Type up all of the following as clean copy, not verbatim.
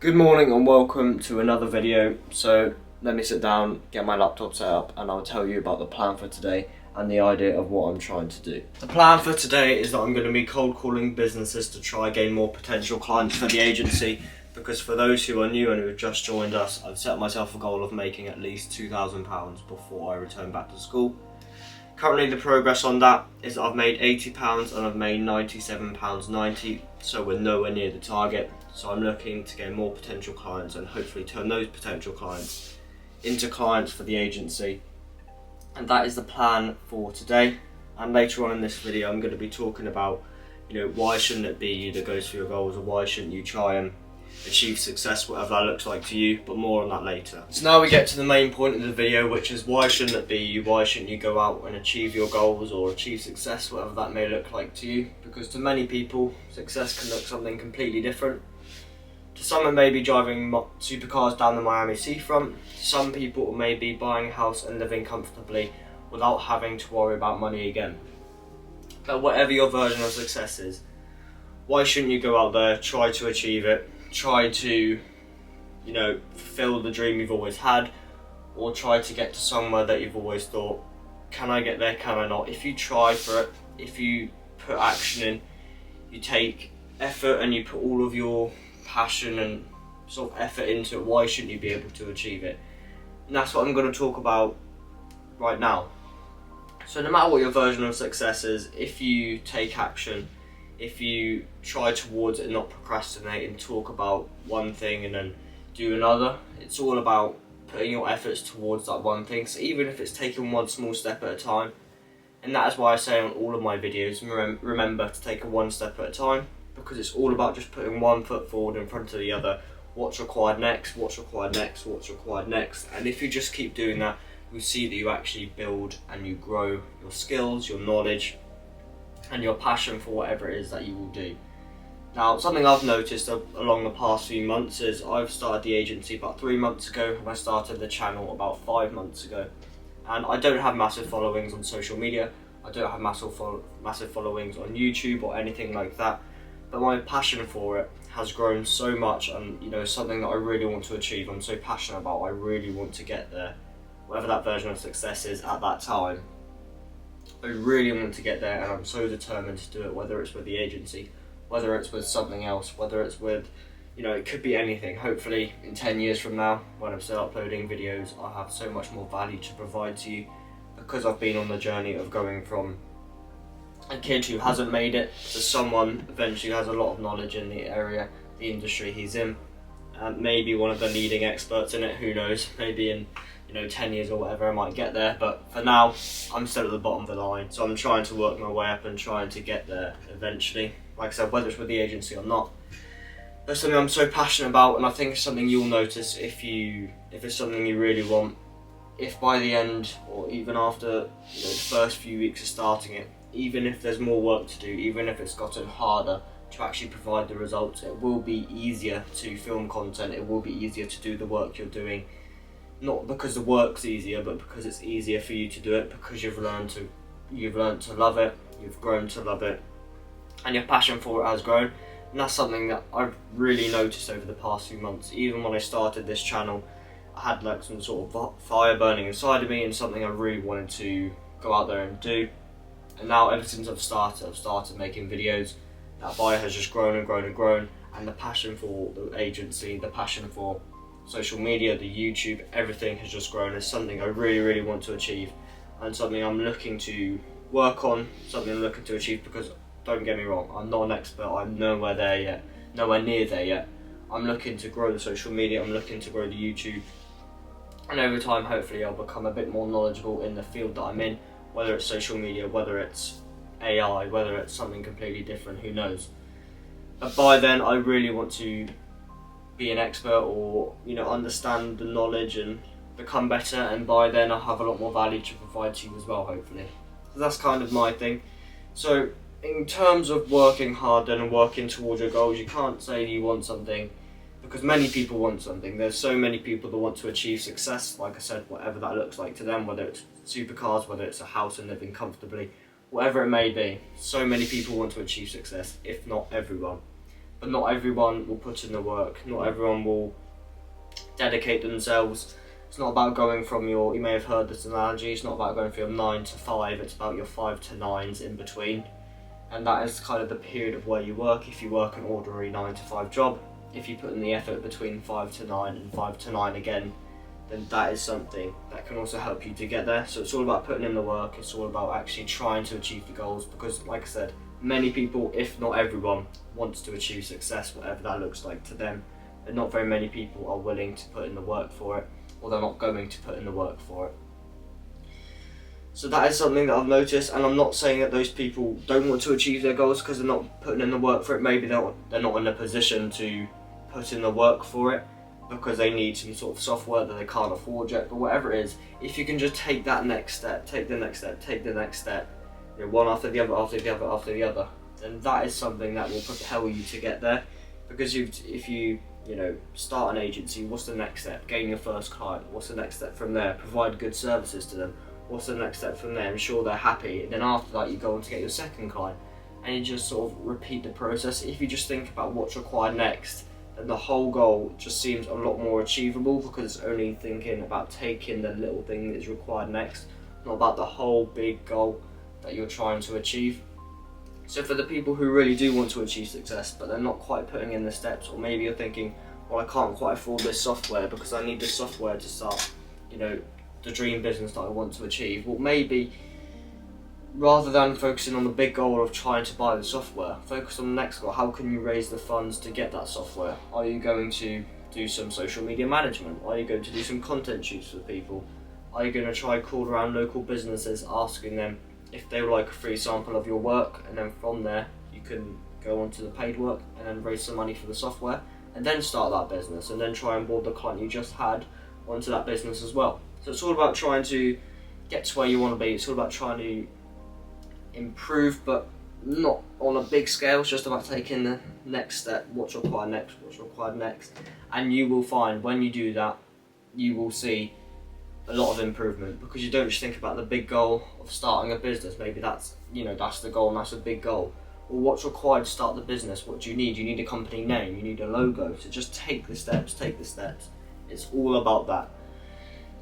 Good morning and welcome to another video. So let me sit down, get my laptop set up, and I'll tell you about the plan for today and the idea of what I'm trying to do. The plan for today is that I'm going to be cold calling businesses to try gain more potential clients for the agency, because for those who are new and who have just joined us, I've set myself a goal of making at least £2,000 before I return back to school. Currently the progress on that is that I've made £80 and I've made £97.90, so we're nowhere near the target. So I'm looking to get more potential clients and hopefully turn those potential clients into clients for the agency. And that is the plan for today. And later on in this video I'm going to be talking about, why shouldn't it be you that goes for your goals, or why shouldn't you try and achieve success, whatever that looks like to you, but more on that later. So now we get to the main point of the video, which is why shouldn't it be you, why shouldn't you go out and achieve your goals or achieve success, whatever that may look like to you. Because to many people, success can look something completely different. To some it may be driving supercars down the Miami Seafront. To some people it may be buying a house and living comfortably without having to worry about money again. But whatever your version of success is, why shouldn't you go out there, try to achieve it, try to, fulfill the dream you've always had, or try to get to somewhere that you've always thought, can I get there, can I not? If you try for it, if you put action in, you take effort and you put all of your passion and sort of effort into it, why shouldn't you be able to achieve it? And that's what I'm going to talk about right now. So no matter what your version of success is, if you take action, if you try towards it, not procrastinate and talk about one thing and then do another, it's all about putting your efforts towards that one thing. So even if it's taking one small step at a time, and that is why I say on all of my videos, remember to take it one step at a time, because it's all about just putting one foot forward in front of the other. What's required next, what's required next, what's required next. And if you just keep doing that, you'll see that you actually build and you grow your skills, your knowledge, and your passion for whatever it is that you will do. Now, something I've noticed along the past few months is I've started the agency about 3 months ago, and I started the channel about 5 months ago. And I don't have massive followings on social media, I don't have massive followings on YouTube or anything like that, but my passion for it has grown so much, and something that I really want to achieve, I'm so passionate about, I really want to get there, whatever that version of success is at that time. I really want to get there, and I'm so determined to do it, whether it's with the agency, whether it's with something else, whether it's with, it could be anything. Hopefully in 10 years from now, when I'm still uploading videos, I'll have so much more value to provide to you, because I've been on the journey of going from a kid who hasn't made it to someone eventually who has a lot of knowledge in the area, the industry he's in, and maybe one of the leading experts in it, who knows, maybe in 10 years or whatever I might get there. But for now, I'm still at the bottom of the line, so I'm trying to work my way up and trying to get there eventually. Like I said, whether it's with the agency or not, that's something I'm so passionate about, and I think it's something you'll notice if it's something you really want. If by the end, or even after the first few weeks of starting it, even if there's more work to do, even if it's gotten harder to actually provide the results, it will be easier to film content, it will be easier to do the work you're doing. Not because the work's easier, but because it's easier for you to do it, because you've learned to love it, you've grown to love it, and your passion for it has grown. And that's something that I've really noticed over the past few months. Even when I started this channel, I had like some sort of fire burning inside of me, and something I really wanted to go out there and do. And now, ever since I've started making videos, that fire has just grown and grown and grown, and the passion for the agency, the passion for social media, the YouTube, everything has just grown. It's something I really, really want to achieve, and something I'm looking to work on, something I'm looking to achieve, because don't get me wrong, I'm not an expert, I'm nowhere near there yet. I'm looking to grow the social media, I'm looking to grow the YouTube, and over time hopefully I'll become a bit more knowledgeable in the field that I'm in, whether it's social media, whether it's AI, whether it's something completely different, who knows. But by then I really want to be an expert, or understand the knowledge and become better, and by then I'll have a lot more value to provide to you as well, hopefully. So that's kind of my thing. So in terms of working hard and working towards your goals, you can't say you want something, because many people want something. There's so many people that want to achieve success, like I said, whatever that looks like to them, whether it's supercars, whether it's a house and living comfortably, whatever it may be. So many people want to achieve success, if not everyone. but not everyone will put in the work. Not everyone will dedicate themselves. It's not about going from you may have heard this analogy, it's not about going from your 9 to 5, it's about your 5 to 9s in between. And that is kind of the period of where you work. If you work an ordinary 9 to 5 job, if you put in the effort between 5 to 9 and 5 to 9 again, then that is something that can also help you to get there. So it's all about putting in the work, it's all about actually trying to achieve the goals, because like I said, many people, if not everyone, wants to achieve success, whatever that looks like to them, and not very many people are willing to put in the work for it, or they're not going to put in the work for it. So that is something that I've noticed, and I'm not saying that those people don't want to achieve their goals because they're not putting in the work for it. Maybe they're not in a position to put in the work for it because they need some sort of software that they can't afford yet, but whatever it is, if you can just take that next step, take the next step, take the next step, you know, one after the other, after the other, after the other, then that is something that will propel you to get there. Because if you start an agency, what's the next step? Gain your first client. What's the next step from there? Provide good services to them. What's the next step from there? Ensure they're happy. And then after that, you go on to get your second client. And you just sort of repeat the process. If you just think about what's required next, then the whole goal just seems a lot more achievable, because it's only thinking about taking the little thing that is required next, not about the whole big goal that you're trying to achieve. So for the people who really do want to achieve success, but they're not quite putting in the steps, or maybe you're thinking, well, I can't quite afford this software because I need this software to start, the dream business that I want to achieve. Well, maybe rather than focusing on the big goal of trying to buy the software, focus on the next goal. How can you raise the funds to get that software? Are you going to do some social media management? Are you going to do some content shoots for people? Are you going to try call around local businesses, asking them if they would like a free sample of your work, and then from there you can go on to the paid work and then raise some money for the software, and then start that business, and then try and board the client you just had onto that business as well. So it's all about trying to get to where you want to be. It's all about trying to improve, but not on a big scale. It's just about taking the next step, what's required next, and you will find when you do that, you will see a lot of improvement, because you don't just think about the big goal of starting a business. Maybe that's the goal and that's a big goal. Well, what's required to start the business? What do you need? You need a company name, you need a logo. So just take the steps. It's all about that.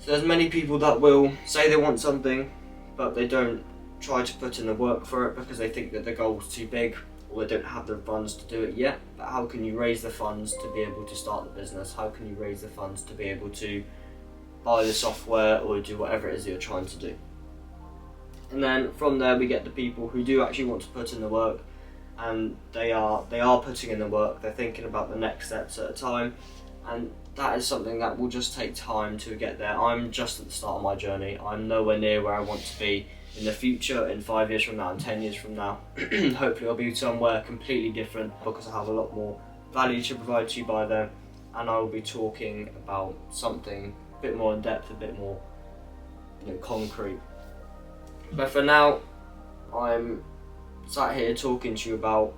So there's many people that will say they want something, but they don't try to put in the work for it because they think that the goal's too big, or they don't have the funds to do it yet. But how can you raise the funds to be able to start the business? How can you raise the funds to be able to buy the software or do whatever it is that you're trying to do? And then from there we get the people who do actually want to put in the work, and they are putting in the work. They're thinking about the next steps at a time, and that is something that will just take time to get there. I'm just at the start of my journey. I'm nowhere near where I want to be in the future, in 5 years from now, and 10 years from now. Hopefully I'll be somewhere completely different, because I have a lot more value to provide to you by then, and I will be talking about something a bit more in depth, a bit more concrete. But for now, I'm sat here talking to you about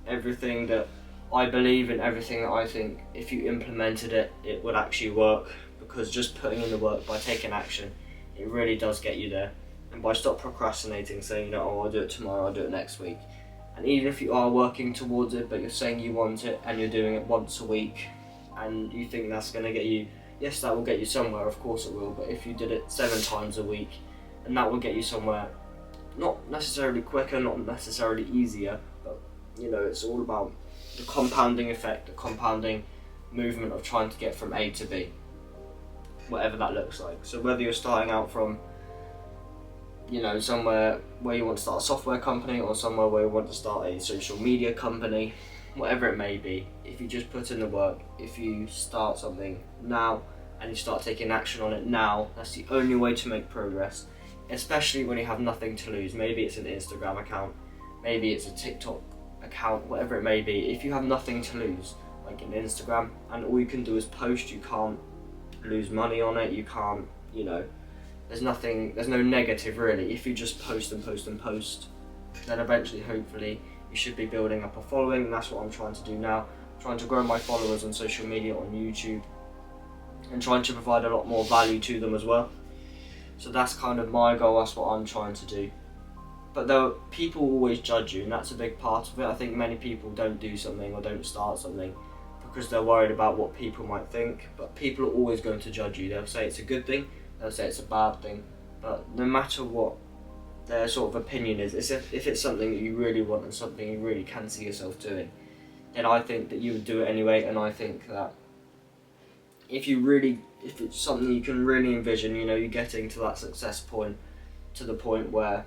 everything that I believe and everything that I think if you implemented it, it would actually work. Because just putting in the work, by taking action, it really does get you there. And by stop procrastinating, saying I'll do it tomorrow, I'll do it next week. And even if you are working towards it, but you're saying you want it and you're doing it once a week, and you think that's going to get you, yes, that will get you somewhere, of course it will. But if you did it 7 times a week, and that will get you somewhere, not necessarily quicker, not necessarily easier, but it's all about the compounding effect, the compounding movement of trying to get from A to B, whatever that looks like. So whether you're starting out from somewhere where you want to start a software company, or somewhere where you want to start a social media company, whatever it may be, if you just put in the work, if you start something now and you start taking action on it now, that's the only way to make progress, especially when you have nothing to lose. Maybe it's an Instagram account, maybe it's a TikTok account, whatever it may be. If you have nothing to lose, like an Instagram, and all you can do is post, you can't lose money on it, you can't, there's no negative really. If you just post and post and post, then eventually, hopefully, you should be building up a following, and that's what I'm trying to do now. I'm trying to grow my followers on social media, on YouTube, and trying to provide a lot more value to them as well. So that's kind of my goal, that's what I'm trying to do. But people always judge you, and that's a big part of it. I think many people don't do something or don't start something because they're worried about what people might think, but people are always going to judge you. They'll say it's a good thing, they'll say it's a bad thing, but no matter what their sort of opinion is, if it's something that you really want and something you really can see yourself doing, then I think that you would do it anyway. And I think that if it's something you can really envision, you're getting to that success point, to the point where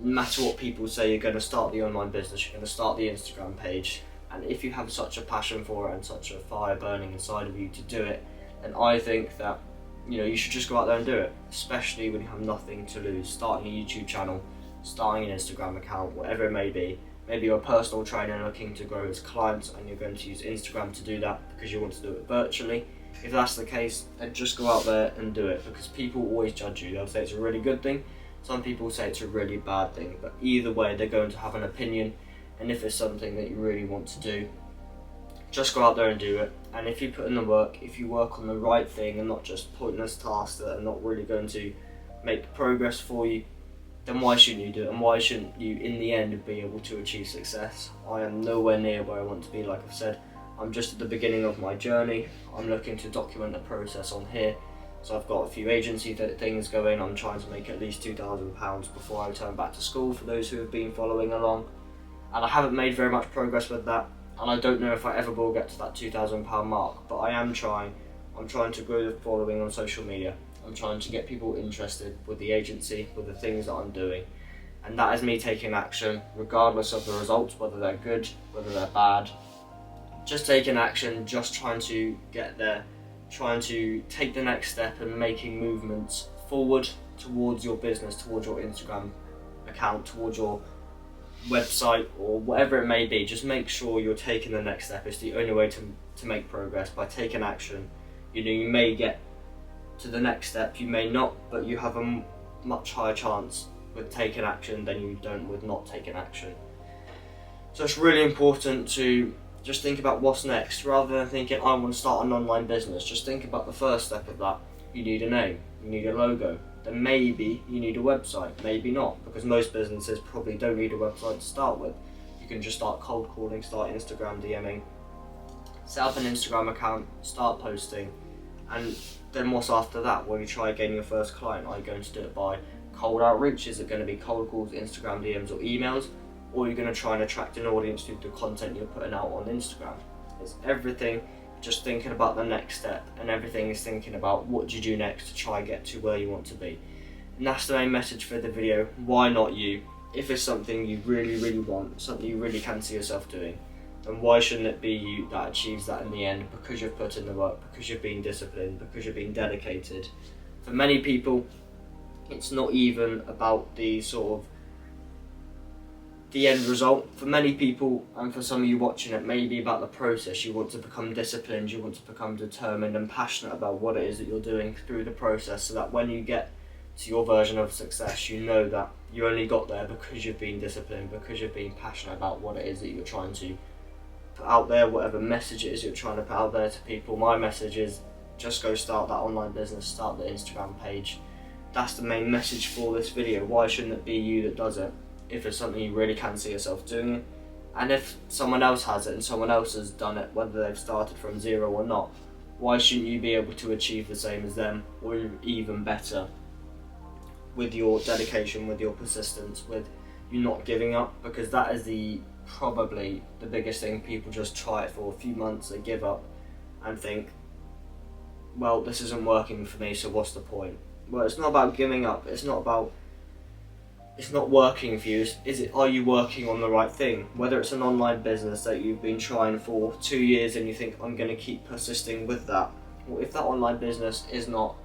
no matter what people say, you're going to start the online business, you're going to start the Instagram page, and if you have such a passion for it and such a fire burning inside of you to do it, then I think that you should just go out there and do it, especially when you have nothing to lose. Starting a YouTube channel, starting an Instagram account, whatever it may be. Maybe you're a personal trainer looking to grow his clients and you're going to use Instagram to do that because you want to do it virtually. If that's the case, then just go out there and do it, because people always judge you. They'll say it's a really good thing, some people say it's a really bad thing, but either way they're going to have an opinion. And if it's something that you really want to do, just go out there and do it. And if you put in the work, if you work on the right thing and not just pointless tasks that are not really going to make progress for you, then why shouldn't you do it? And why shouldn't you in the end be able to achieve success? I am nowhere near where I want to be. Like I've said, I'm just at the beginning of my journey. I'm looking to document the process on here. So I've got a few agency things going. I'm trying to make at least £2,000 before I return back to school, for those who have been following along. And I haven't made very much progress with that, and I don't know if I ever will get to that £2,000 mark, but I am trying. I'm trying to grow the following on social media. I'm trying to get people interested with the agency, with the things that I'm doing. And that is me taking action, regardless of the results, whether they're good, whether they're bad. Just taking action, just trying to get there, trying to take the next step and making movements forward towards your business, towards your Instagram account, towards your website, or whatever it may be. Just make sure you're taking the next step. It's the only way to make progress, by taking action. You may get to the next step, you may not, but you have a much higher chance with taking action than you don't with not taking action. So it's really important to just think about what's next, rather than thinking I want to start an online business. Just think about the first step of that. You need a name, you need a logo, then maybe you need a website, maybe not, because most businesses probably don't need a website to start with. You can just start cold calling, start Instagram DMing, set up an Instagram account, start posting, and then what's after that? Well, you try getting your first client. Are you going to do it by cold outreach? Is it going to be cold calls, Instagram DMs or emails? Or are you going to try and attract an audience through the content you're putting out on Instagram? It's everything just thinking about the next step, and everything is thinking about what do you do next to try and get to where you want to be. And that's the main message for the video. Why not you? If it's something you really, really want, something you really can see yourself doing, then why shouldn't it be you that achieves that in the end? Because you've put in the work, because you've been disciplined, because you've been dedicated. For many people, it's not even about the sort of the end result. For many people, and for some of you watching, it may be about the process. You want to become disciplined, you want to become determined and passionate about what it is that you're doing through the process, so that when you get to your version of success, you know that you only got there because you've been disciplined, because you've been passionate about what it is that you're trying to put out there, whatever message it is you're trying to put out there to people. My message is just go start that online business, start the Instagram page. That's the main message for this video. Why shouldn't it be you that does it? If it's something you really can see yourself doing it, and if someone else has it and someone else has done it, whether they've started from zero or not, why shouldn't you be able to achieve the same as them, or even better, with your dedication, with your persistence, with you not giving up? Because that is probably the biggest thing. People just try it for a few months, they give up and think, well, this isn't working for me, so what's the point? Well, it's not about giving up, it's not working for you. Are you working on the right thing? Whether it's an online business that you've been trying for 2 years and you think, I'm going to keep persisting with that. Well, if that online business is not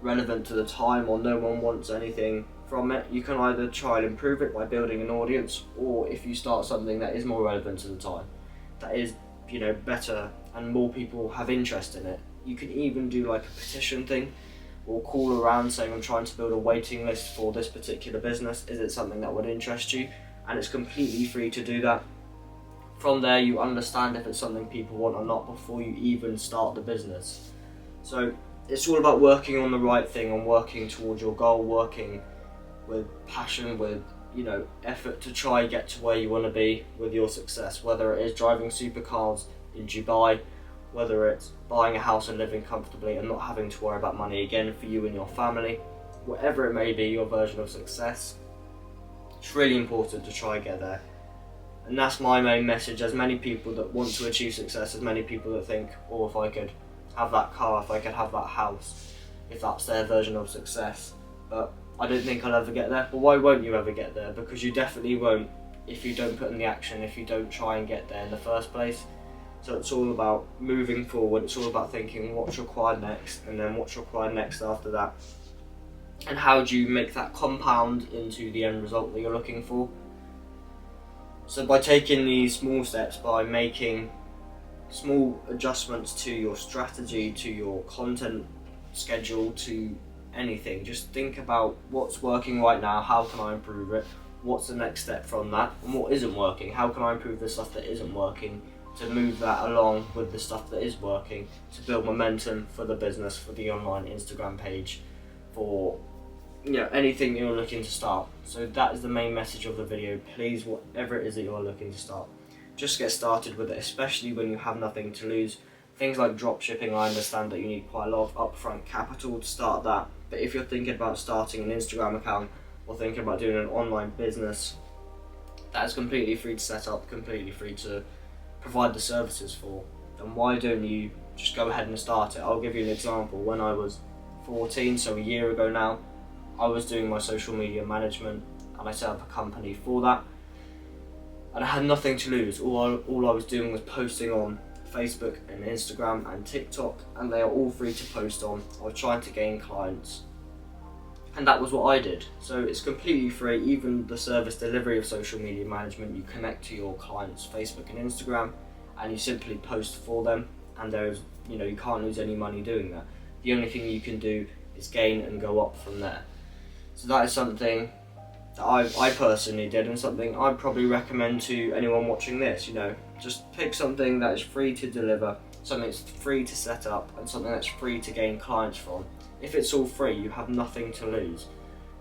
relevant to the time, or no one wants anything from it, you can either try and improve it by building an audience, or if you start something that is more relevant to the time, that is, better and more people have interest in it, you can even do like a petition thing, or call around saying, I'm trying to build a waiting list for this particular business, is it something that would interest you? And it's completely free to do that. From there, you understand if it's something people want or not before you even start the business. So it's all about working on the right thing, and working towards your goal, working with passion, with effort to try get to where you want to be with your success, whether it is driving supercars in Dubai, whether it's buying a house and living comfortably and not having to worry about money again for you and your family. Whatever it may be, your version of success, it's really important to try and get there. And that's my main message. As many people that want to achieve success, as many people that think, oh, if I could have that car, if I could have that house, if that's their version of success. But I don't think I'll ever get there. But why won't you ever get there? Because you definitely won't if you don't put in the action, if you don't try and get there in the first place. So it's all about moving forward, it's all about thinking what's required next, and then what's required next after that. And how do you make that compound into the end result that you're looking for? So by taking these small steps, by making small adjustments to your strategy, to your content schedule, to anything, just think about what's working right now, how can I improve it, what's the next step from that, and what isn't working, how can I improve the stuff that isn't working, to move that along with the stuff that is working, to build momentum for the business, for the online Instagram page, for anything you're looking to start. So that is the main message of the video. Please, whatever it is that you're looking to start, just get started with it, especially when you have nothing to lose. Things like drop shipping, I understand that you need quite a lot of upfront capital to start that, but if you're thinking about starting an Instagram account or thinking about doing an online business, that is completely free to set up, completely free to provide the services for, then why don't you just go ahead and start it? I'll give you an example. When I was 14, so a year ago now, I was doing my social media management and I set up a company for that, and I had nothing to lose. All I was doing was posting on Facebook and Instagram and TikTok, and they are all free to post on. I was trying to gain clients, and that was what I did. So it's completely free. Even the service delivery of social media management, you connect to your clients' Facebook and Instagram and you simply post for them, and there's you can't lose any money doing that. The only thing you can do is gain and go up from there. So that is something that I personally did, and something I'd probably recommend to anyone watching this. Just pick something that is free to deliver, something that's free to set up, and something that's free to gain clients from. If it's all free, you have nothing to lose.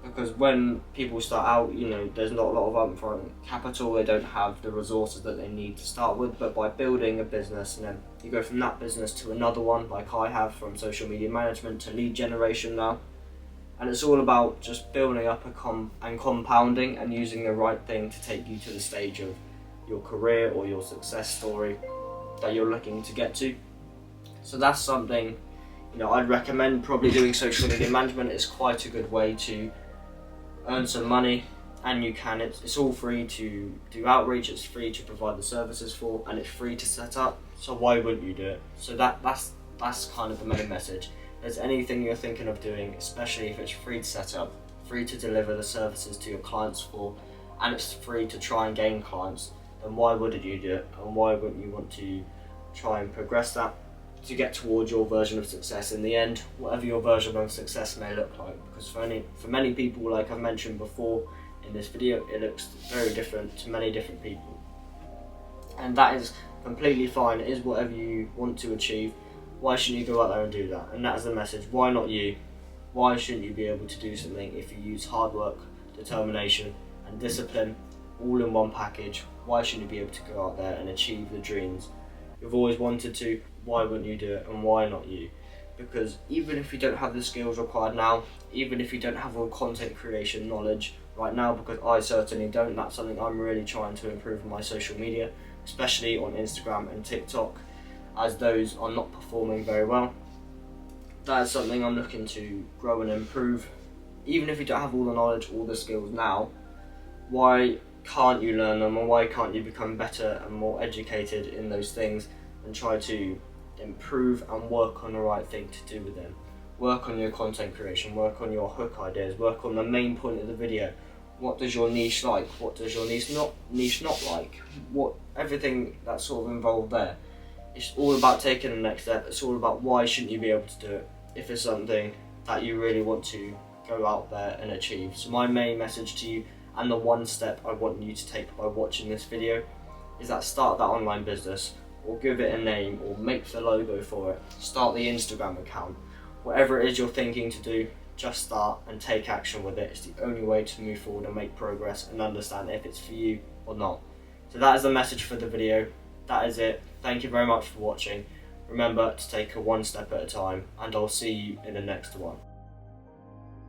Because when people start out, there's not a lot of upfront capital, they don't have the resources that they need to start with, but by building a business, and then you go from that business to another one, like I have, from social media management to lead generation now. And it's all about just building up and compounding and using the right thing to take you to the stage of your career or your success story that you're looking to get to. So that's something, I'd recommend. Probably doing social media management is quite a good way to earn some money, and it's all free to do outreach, it's free to provide the services for, and it's free to set up. So why wouldn't you do it? So that's kind of the main message. If there's anything you're thinking of doing, especially if it's free to set up, free to deliver the services to your clients for, and it's free to try and gain clients, then why wouldn't you do it? And why wouldn't you want to try and progress that to get towards your version of success in the end, whatever your version of success may look like? Because for many people, like I've mentioned before in this video, it looks very different to many different people. And that is completely fine. It is whatever you want to achieve. Why shouldn't you go out there and do that? And that is the message. Why not you? Why shouldn't you be able to do something if you use hard work, determination and discipline all in one package? Why shouldn't you be able to go out there and achieve the dreams you've always wanted to? Why wouldn't you do it, and why not you? Because even if you don't have the skills required now, even if you don't have all content creation knowledge right now, because I certainly don't, that's something I'm really trying to improve in my social media, especially on Instagram and TikTok, as those are not performing very well. That is something I'm looking to grow and improve. Even if you don't have all the knowledge, all the skills now, why can't you learn them, and why can't you become better and more educated in those things and try to improve and work on the right thing to do with them? Work on your content creation, work on your hook ideas, work on the main point of the video. What does your niche like? What does your niche not like? Everything that's sort of involved there. It's all about taking the next step. It's all about why shouldn't you be able to do it if it's something that you really want to go out there and achieve. So my main message to you, and the one step I want you to take by watching this video, is that start that online business, or give it a name, or make the logo for it. Start the Instagram account. Whatever it is you're thinking to do, just start and take action with it. It's the only way to move forward and make progress and understand if it's for you or not. So that is the message for the video. That is it. Thank you very much for watching. Remember to take it one step at a time, and I'll see you in the next one.